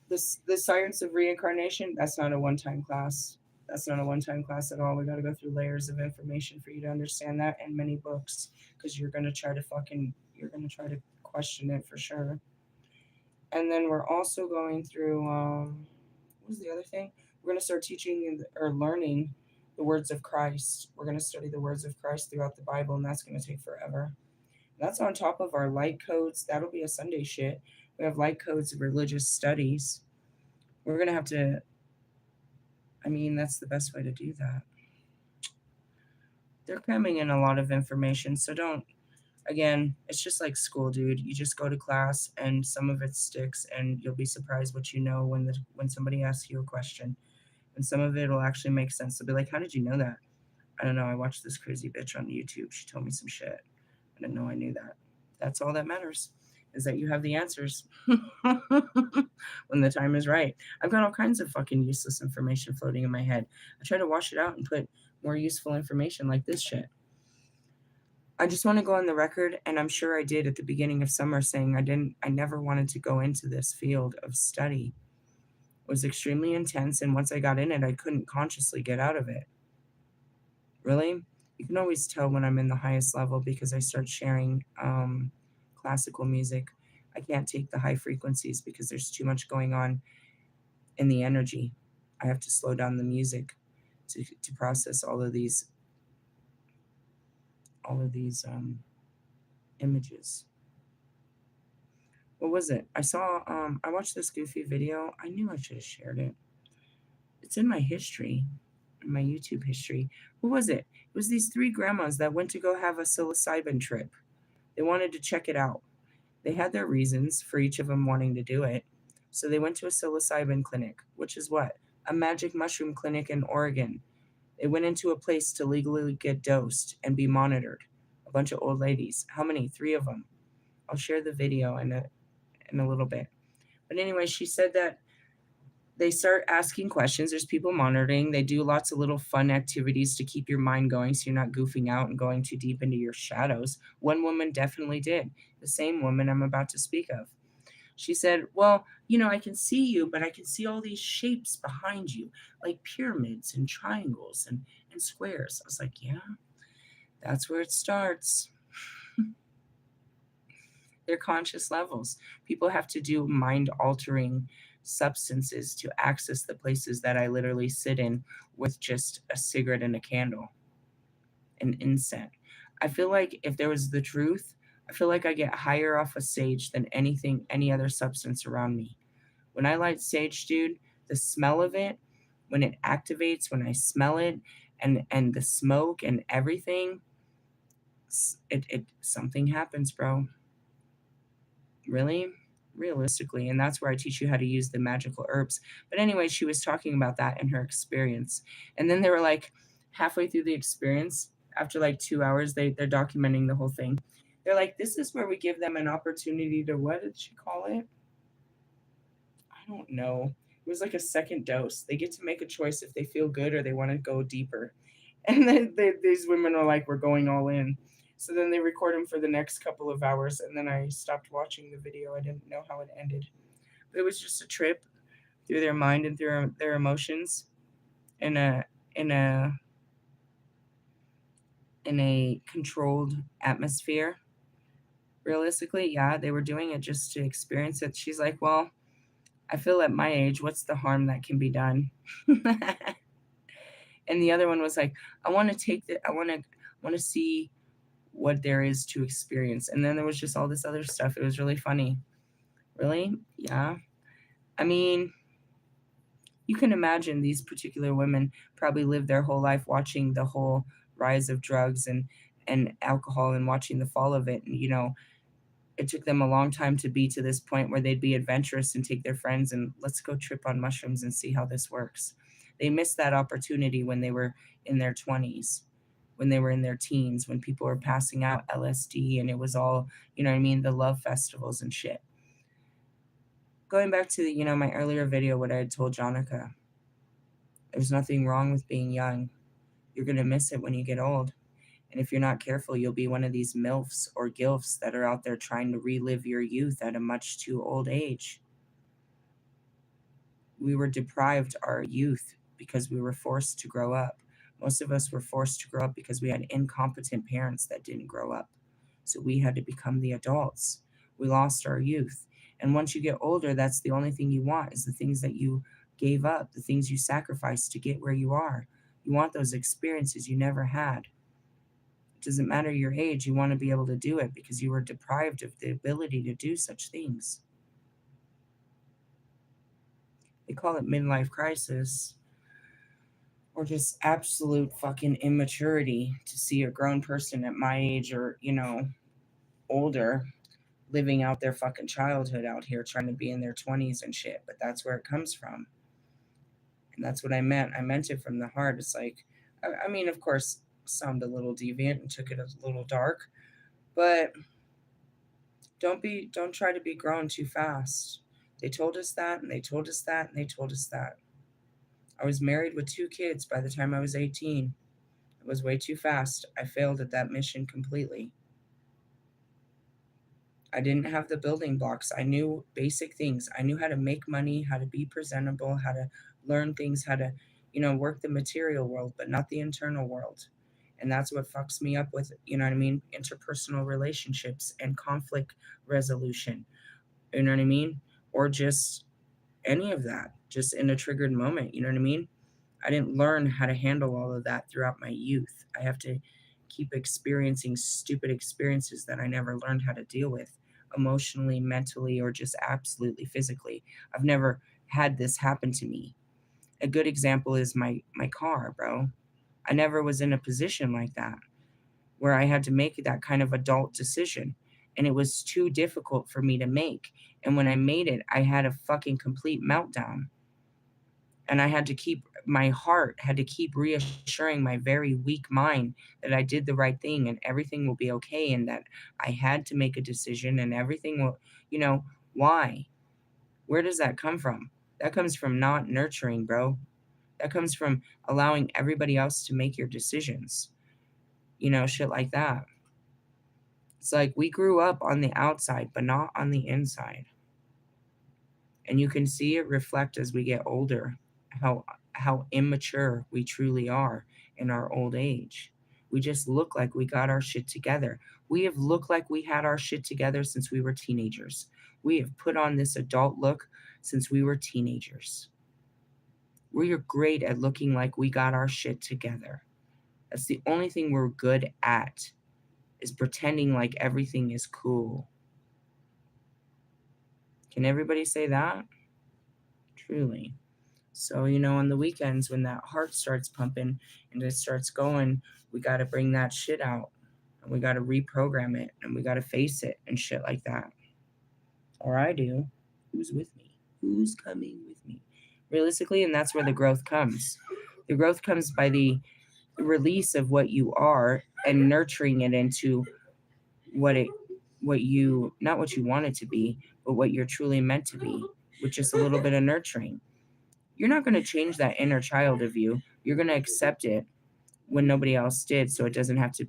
The science of reincarnation, that's not a one-time class. That's not a one-time class at all. We got to go through layers of information for you to understand that, and many books, because you're going to try to question it for sure. And then we're also going through what was the other thing? We're going to start teaching or learning the words of Christ. We're going to study the words of Christ throughout the Bible, and that's going to take forever. That's on top of our light codes. That'll be a Sunday shit. We have light codes of religious studies. We're going to have to, that's the best way to do that. They're cramming in a lot of information, so again, it's just like school, dude. You just go to class and some of it sticks, and you'll be surprised what you know when somebody asks you a question. And some of it will actually make sense. They'll be like, how did you know that? I don't know. I watched this crazy bitch on YouTube. She told me some shit. I didn't know I knew that. That's all that matters, is that you have the answers when the time is right. I've got all kinds of fucking useless information floating in my head. I try to wash it out and put more useful information like this shit. I just want to go on the record, and I'm sure I did at the beginning of summer, saying I never wanted to go into this field of study. It was extremely intense, and once I got in it, I couldn't consciously get out of it. Really? You can always tell when I'm in the highest level because I start sharing classical music. I can't take the high frequencies because there's too much going on in the energy. I have to slow down the music to process all of these images. What was it? I watched this goofy video. I knew I should have shared it. It's in my history, in my YouTube history. What was it? It was these 3 grandmas that went to go have a psilocybin trip. They wanted to check it out. They had their reasons for each of them wanting to do it. So they went to a psilocybin clinic, which is what? A magic mushroom clinic in Oregon. They went into a place to legally get dosed and be monitored. A bunch of old ladies. How many? 3 of them. I'll share the video in a little bit. But anyway, she said that they start asking questions. There's people monitoring. They do lots of little fun activities to keep your mind going so you're not goofing out and going too deep into your shadows. One woman definitely did. The same woman I'm about to speak of. She said, well, I can see you, but I can see all these shapes behind you, like pyramids and triangles and squares. I was like, yeah, that's where it starts. They're conscious levels. People have to do mind-altering substances to access the places that I literally sit in with just a cigarette and a candle, an incense. I feel like if there was the truth, I feel like I get higher off a sage than any other substance around me. When I light sage, dude, the smell of it, when it activates, when I smell it, and the smoke and everything, it something happens, bro. Really? Realistically. And that's where I teach you how to use the magical herbs. But anyway, she was talking about that in her experience. And then they were like halfway through the experience, after like 2 hours, they're documenting the whole thing. They're like, this is where we give them an opportunity to, what did she call it? I don't know. It was like a second dose. They get to make a choice if they feel good or they want to go deeper. And then these women are like, we're going all in. So then they record them for the next couple of hours, and then I stopped watching the video. I didn't know how it ended. But it was just a trip through their mind and through their emotions in a controlled atmosphere. Realistically, yeah, they were doing it just to experience it. She's like, well, I feel at my age, what's the harm that can be done? And the other one was like, I want to see what there is to experience. And then there was just all this other stuff. It was really funny. Really? Yeah. I mean, you can imagine these particular women probably lived their whole life watching the whole rise of drugs and alcohol and watching the fall of it. And, it took them a long time to be to this point where they'd be adventurous and take their friends and let's go trip on mushrooms and see how this works. They missed that opportunity when they were in their 20s, when they were in their teens, when people were passing out LSD and it was all, the love festivals and shit. Going back to, my earlier video, what I had told Jonica, there's nothing wrong with being young. You're going to miss it when you get old. And if you're not careful, you'll be one of these MILFs or GILFs that are out there trying to relive your youth at a much too old age. We were deprived our youth because we were forced to grow up. Most of us were forced to grow up because we had incompetent parents that didn't grow up. So we had to become the adults. We lost our youth. And once you get older, that's the only thing you want is the things that you gave up, the things you sacrificed to get where you are. You want those experiences you never had. It doesn't matter your age, you want to be able to do it because you were deprived of the ability to do such things. They call it midlife crisis or just absolute fucking immaturity to see a grown person at my age or, older living out their fucking childhood out here trying to be in their 20s and shit. But that's where it comes from. And that's what I meant. I meant it from the heart. It's like, I mean, of course, sound a little deviant and took it a little dark, but don't try to be grown too fast. They told us that, and they told us that, and they told us that. I was married with 2 kids by the time I was 18. It was way too fast. I failed at that mission completely. I didn't have the building blocks. I knew basic things. I knew how to make money, how to be presentable, how to learn things, how to, work the material world, but not the internal world. And that's what fucks me up with, interpersonal relationships and conflict resolution. You know what I mean? Or just any of that, just in a triggered moment. You know what I mean? I didn't learn how to handle all of that throughout my youth. I have to keep experiencing stupid experiences that I never learned how to deal with emotionally, mentally, or just absolutely physically. I've never had this happen to me. A good example is my car, bro. I never was in a position like that where I had to make that kind of adult decision. And it was too difficult for me to make. And when I made it, I had a fucking complete meltdown. And I had to keep, my heart had to keep reassuring my very weak mind that I did the right thing and everything will be okay. And that I had to make a decision and everything will, why? Where does that come from? That comes from not nurturing, bro. That comes from allowing everybody else to make your decisions. Shit like that. It's like we grew up on the outside, but not on the inside. And you can see it reflect as we get older, how immature we truly are in our old age. We just look like we got our shit together. We have looked like we had our shit together since we were teenagers. We have put on this adult look since we were teenagers. We are great at looking like we got our shit together. That's the only thing we're good at, is pretending like everything is cool. Can everybody say that? Truly. So, on the weekends when that heart starts pumping and it starts going, we got to bring that shit out and we got to reprogram it and we got to face it and shit like that. Or I do. Who's with me? Who's coming with me? Realistically, and that's where the growth comes. The growth comes by the release of what you are and nurturing it into not what you want it to be, but what you're truly meant to be, with just a little bit of nurturing. You're not going to change that inner child of you. You're going to accept it when nobody else did, so it doesn't have to,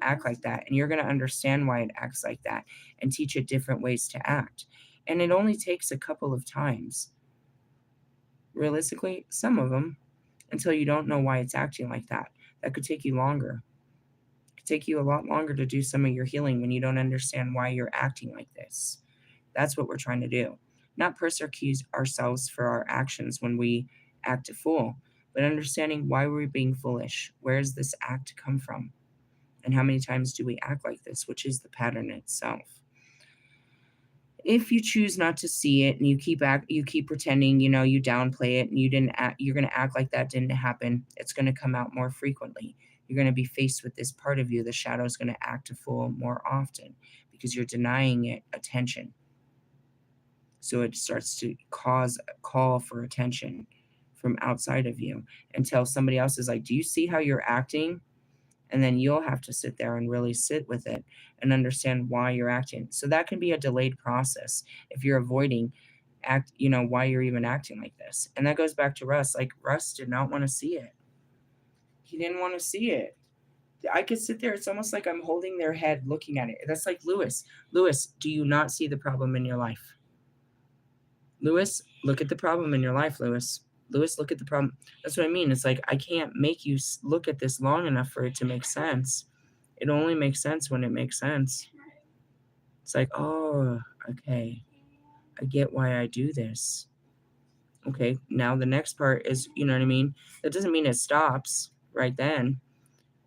act like that. And you're going to understand why it acts like that and teach it different ways to act. And it only takes a couple of times. Realistically, some of them, until you don't know why it's acting like that. That could take you longer. It could take you a lot longer to do some of your healing when you don't understand why you're acting like this. That's what we're trying to do. Not persecute ourselves for our actions when we act a fool, but understanding why we're being foolish. Where does this act come from? And how many times do we act like this, which is the pattern itself? If you choose not to see it and you keep pretending, you downplay it and you're going to act like that didn't happen, it's going to come out more frequently. you're going to be faced with this part of you. The shadow is going to act a fool more often because you're denying it attention. So it starts to cause a call for attention from outside of you until somebody else is like, do you see how you're acting? And then you'll have to sit there and really sit with it and understand why you're acting. So that can be a delayed process if you're avoiding why you're even acting like this. And that goes back to Russ. Like, Russ did not want to see it. He didn't want to see it. I could sit there. It's almost like I'm holding their head looking at it. That's like Lewis. Lewis, do you not see the problem in your life? Lewis, look at the problem in your life, Lewis. Lewis, look at the problem. That's what I mean. It's like I can't make you look at this long enough for it to make sense. It only makes sense when it makes sense. It's like, oh, okay. I get why I do this. Okay, now the next part is, you know what I mean? That doesn't mean it stops right then.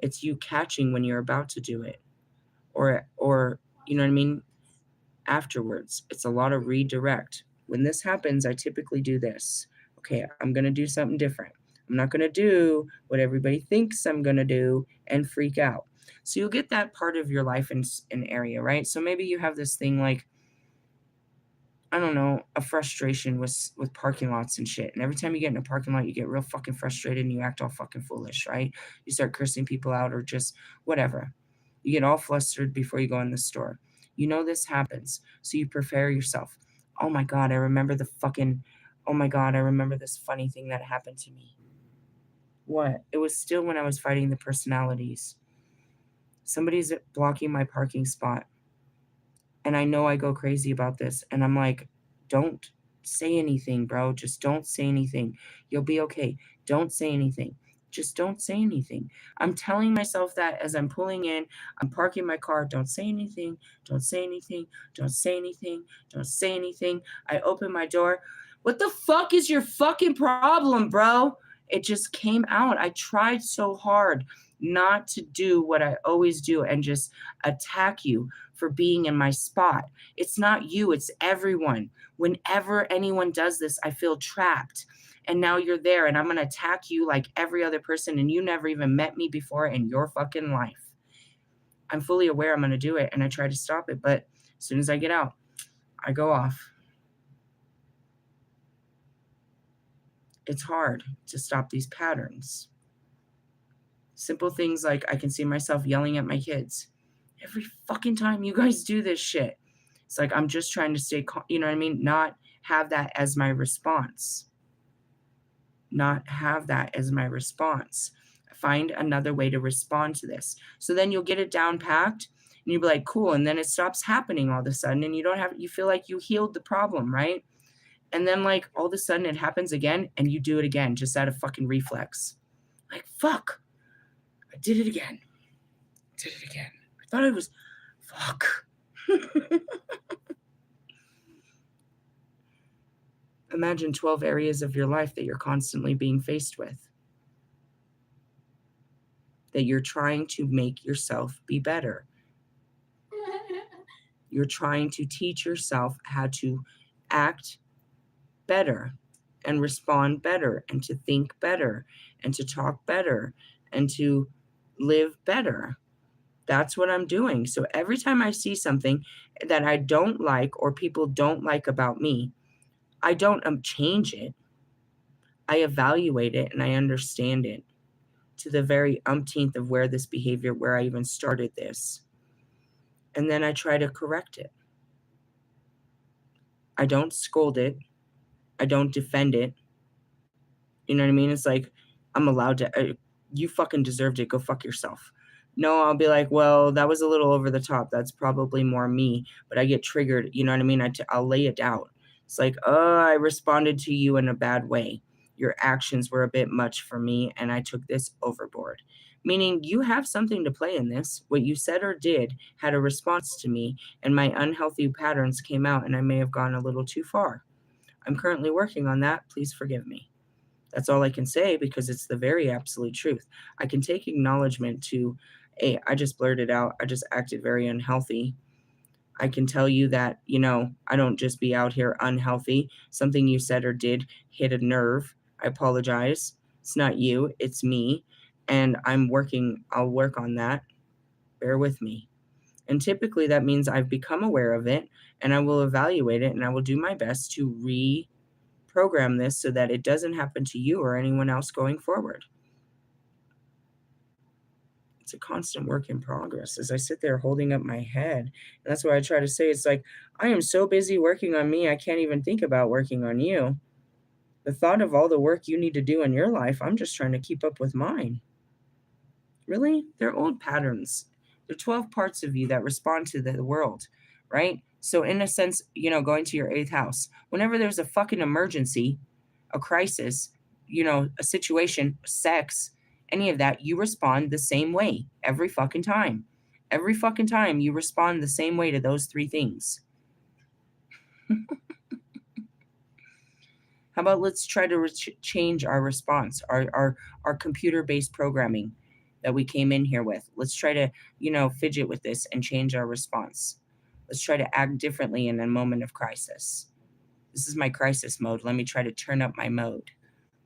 It's you catching when you're about to do it. Or you know what I mean? Afterwards. It's a lot of redirect. When this happens, I typically do this. Okay, I'm going to do something different. I'm not going to do what everybody thinks I'm going to do and freak out. So you'll get that part of your life in area, right? So maybe you have this thing like, I don't know, a frustration with parking lots and shit. And every time you get in a parking lot, you get real fucking frustrated and you act all fucking foolish, right? You start cursing people out or just whatever. You get all flustered before you go in the store. You know this happens, so you prepare yourself. Oh my God, I remember this funny thing that happened to me. What? It was still when I was fighting the personalities. Somebody's blocking my parking spot. And I know I go crazy about this. And I'm like, don't say anything, bro. Just don't say anything. You'll be okay. Don't say anything. Just don't say anything. I'm telling myself that as I'm pulling in, I'm parking my car. Don't say anything. Don't say anything. Don't say anything. Don't say anything. I open my door. What the fuck is your fucking problem, bro? It just came out. I tried so hard not to do what I always do and just attack you for being in my spot. It's not you, it's everyone. Whenever anyone does this, I feel trapped. And now you're there and I'm going to attack you like every other person and you never even met me before in your fucking life. I'm fully aware I'm going to do it and I try to stop it, but as soon as I get out, I go off. It's hard to stop these patterns. Simple things like I can see myself yelling at my kids. Every fucking time you guys do this shit. It's like I'm just trying to stay calm, you know what I mean? Not have that as my response. Not have that as my response. Find another way to respond to this. So then you'll get it down packed and you'll be like, cool. And then it stops happening all of a sudden and you feel like you healed the problem, right? And then like all of a sudden it happens again and you do it again just out of fucking reflex. Like, fuck. I did it again. I thought it was, fuck. Imagine 12 areas of your life that you're constantly being faced with, that you're trying to make yourself be better. You're trying to teach yourself how to act better and respond better and to think better and to talk better and to live better. That's what I'm doing. So every time I see something that I don't like or people don't like about me, I don't change it. I evaluate it and I understand it to the very umpteenth of where I even started this. And then I try to correct it. I don't scold it. I don't defend it. You know what I mean? It's like, I'm allowed to, you fucking deserved it. Go fuck yourself. No, I'll be like, well, that was a little over the top. That's probably more me, but I get triggered. You know what I mean? I'll lay it out. It's like, oh, I responded to you in a bad way. Your actions were a bit much for me, and I took this overboard. Meaning you have something to play in this. What you said or did had a response to me, and my unhealthy patterns came out, and I may have gone a little too far. I'm currently working on that. Please forgive me. That's all I can say because it's the very absolute truth. I can take acknowledgement to, hey, I just blurted out. I just acted very unhealthy. I can tell you that, I don't just be out here unhealthy. Something you said or did hit a nerve. I apologize. It's not you. It's me. And I'll work on that. Bear with me. And typically that means I've become aware of it and I will evaluate it and I will do my best to reprogram this so that it doesn't happen to you or anyone else going forward. It's a constant work in progress. As I sit there holding up my head, and that's why I try to say it's like, I am so busy working on me, I can't even think about working on you. The thought of all the work you need to do in your life, I'm just trying to keep up with mine. Really? They're old patterns. They're 12 parts of you that respond to the world, right? So, in a sense, going to your eighth house, whenever there's a fucking emergency, a crisis, a situation, sex, any of that, you respond the same way every fucking time. Every fucking time you respond the same way to those three things. How about let's try to change our response, our computer-based programming that we came in here with. Let's try to, fidget with this and change our response. Let's try to act differently in a moment of crisis. This is my crisis mode. Let me try to turn up my mode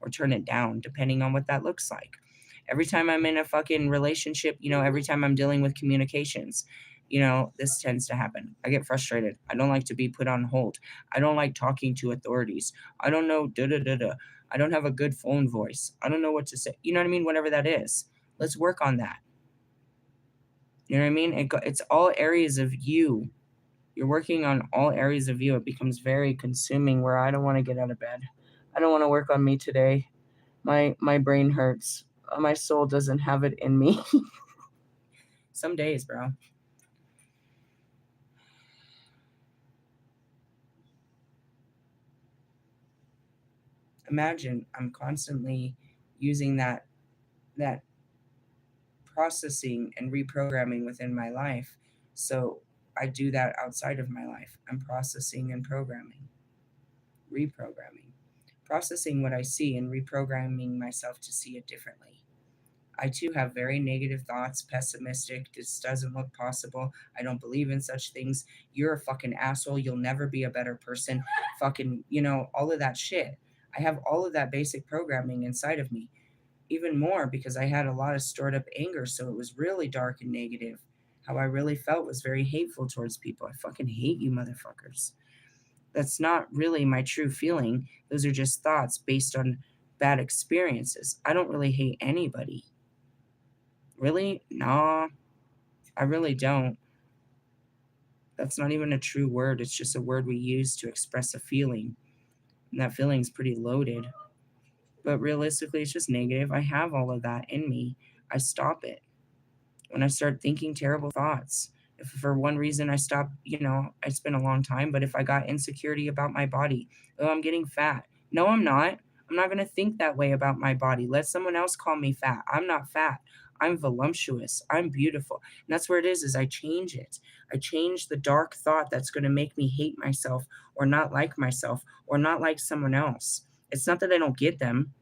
or turn it down, depending on what that looks like. Every time I'm in a fucking relationship, every time I'm dealing with communications, this tends to happen. I get frustrated. I don't like to be put on hold. I don't like talking to authorities. I don't know, da da da da. I don't have a good phone voice. I don't know what to say. You know what I mean? Whatever that is. Let's work on that. You know what I mean? It's all areas of you. You're working on all areas of you. It becomes very consuming where I don't want to get out of bed. I don't want to work on me today. My brain hurts. My soul doesn't have it in me. Some days, bro. Imagine I'm constantly using that processing and reprogramming within my life. So I do that outside of my life. I'm processing and programming, reprogramming, processing what I see and reprogramming myself to see it differently. I too have very negative thoughts, pessimistic. This doesn't look possible. I don't believe in such things. You're a fucking asshole. You'll never be a better person. Fucking, all of that shit. I have all of that basic programming inside of me. Even more because I had a lot of stored up anger. So it was really dark and negative. How I really felt was very hateful towards people. I fucking hate you, motherfuckers. That's not really my true feeling. Those are just thoughts based on bad experiences. I don't really hate anybody. Really? Nah, I really don't. That's not even a true word. It's just a word we use to express a feeling. And that feeling's pretty loaded. But realistically, it's just negative. I have all of that in me. I stop it when I start thinking terrible thoughts. If for one reason I stop, I spend a long time, but if I got insecurity about my body, oh, I'm getting fat. No, I'm not. I'm not going to think that way about my body. Let someone else call me fat. I'm not fat. I'm voluptuous. I'm beautiful. And that's where it is I change it. I change the dark thought that's going to make me hate myself or not like myself or not like someone else. It's not that I don't get them.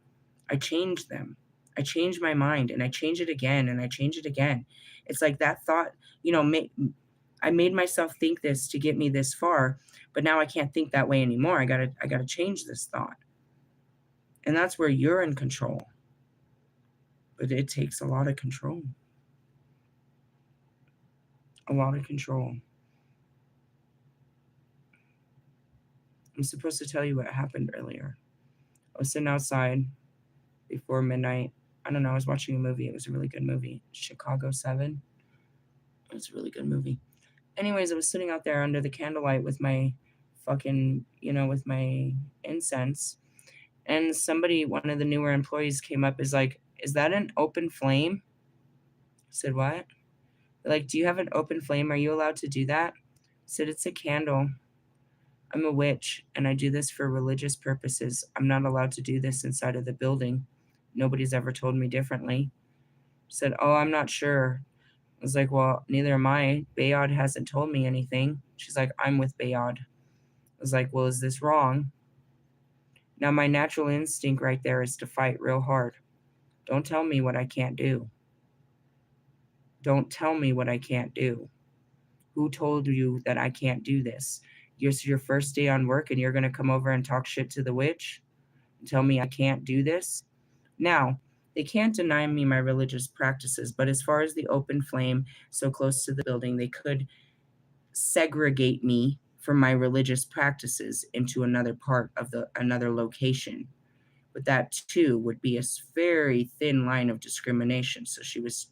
I change them. I change my mind and I change it again and I change it again. It's like that thought, I made myself think this to get me this far, but now I can't think that way anymore. I gotta change this thought. And that's where you're in control. But it takes a lot of control. A lot of control. I'm supposed to tell you what happened earlier. I was sitting outside before midnight. I don't know, I was watching a movie. It was a really good movie. Chicago 7. It was a really good movie. Anyways, I was sitting out there under the candlelight with my fucking, with my incense. And one of the newer employees came up, is like, "Is that an open flame?" I said, "What?" They're like, "Do you have an open flame? Are you allowed to do that?" I said, "It's a candle. I'm a witch and I do this for religious purposes. I'm not allowed to do this inside of the building. Nobody's ever told me differently." I said, "Oh, I'm not sure." I was like, "Well, neither am I. Bayard hasn't told me anything." She's like, "I'm with Bayard." I was like, "Well, is this wrong?" Now, my natural instinct right there is to fight real hard. Don't tell me what I can't do. Don't tell me what I can't do. Who told you that I can't do this? It's your first day on work and you're going to come over and talk shit to the witch and tell me I can't do this? Now, They can't deny me my religious practices, but as far as the open flame so close to the building, they could segregate me from my religious practices into another part of another location. But that too would be a very thin line of discrimination. So she was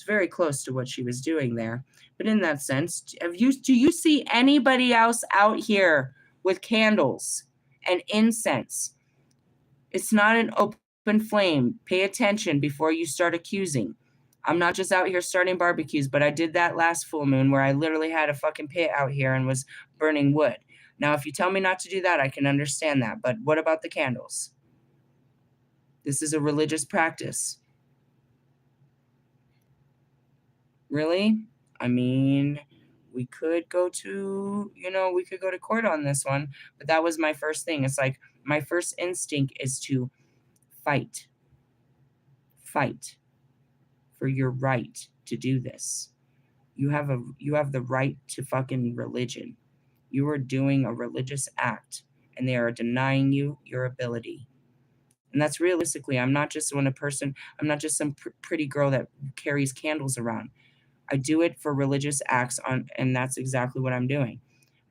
very close to what she was doing there. But in that sense, do you see anybody else out here with candles and incense? It's not an open flame. Pay attention before you start accusing. I'm not just out here starting barbecues, but I did that last full moon where I literally had a fucking pit out here and was burning wood. Now, if you tell me not to do that, I can understand that. But what about the candles? This is a religious practice. Really? I mean, we could go to, we could go to court on this one, but that was my first thing. It's like my first instinct is to fight for your right to do this. You have the right to fucking religion. You are doing a religious act and they are denying you your ability. And that's realistically, I'm not just I'm not just some pretty girl that carries candles around. I do it for religious acts and that's exactly what I'm doing.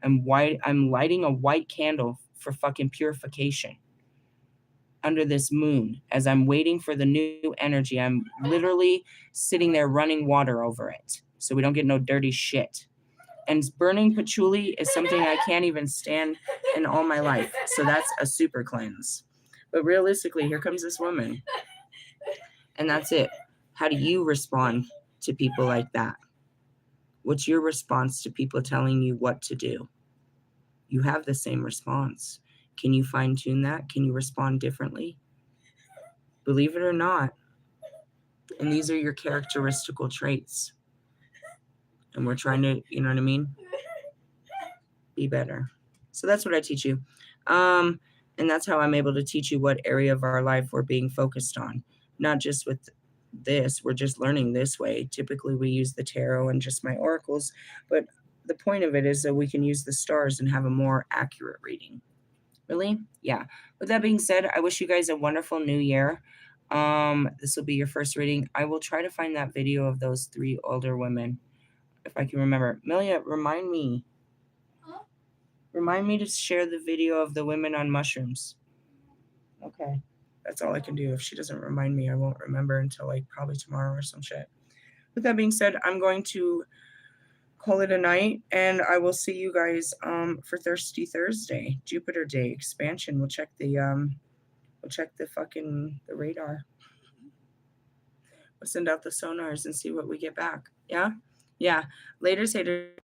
I'm lighting a white candle for fucking purification under this moon as I'm waiting for the new energy. I'm literally sitting there running water over it so we don't get no dirty shit. And burning patchouli is something I can't even stand in all my life. So that's a super cleanse. But realistically, here comes this woman. And that's it. How do you respond to people like that? What's your response to people telling you what to do? You have the same response. Can you fine tune that? Can you respond differently? Believe it or not. And these are your characteristical traits. And we're trying to, you know what I mean? Be better. So that's what I teach you. And that's how I'm able to teach you what area of our life we're being focused on. Not just with this, we're just learning this way. Typically we use the tarot and just my oracles, but the point of it is that we can use the stars and have a more accurate reading. Really? Yeah. With that being said, I wish you guys a wonderful new year. This will be your first reading. I will try to find that video of those 3 older women if I can remember. Melia, remind me. Huh? Remind me to share the video of the women on mushrooms. Okay. That's all I can do. If she doesn't remind me, I won't remember until like probably tomorrow or some shit. With that being said, I'm going to call it a night, and I will see you guys for Thirsty Thursday, Jupiter Day expansion. We'll check the the radar. We'll send out the sonars and see what we get back. Yeah. Later, haters.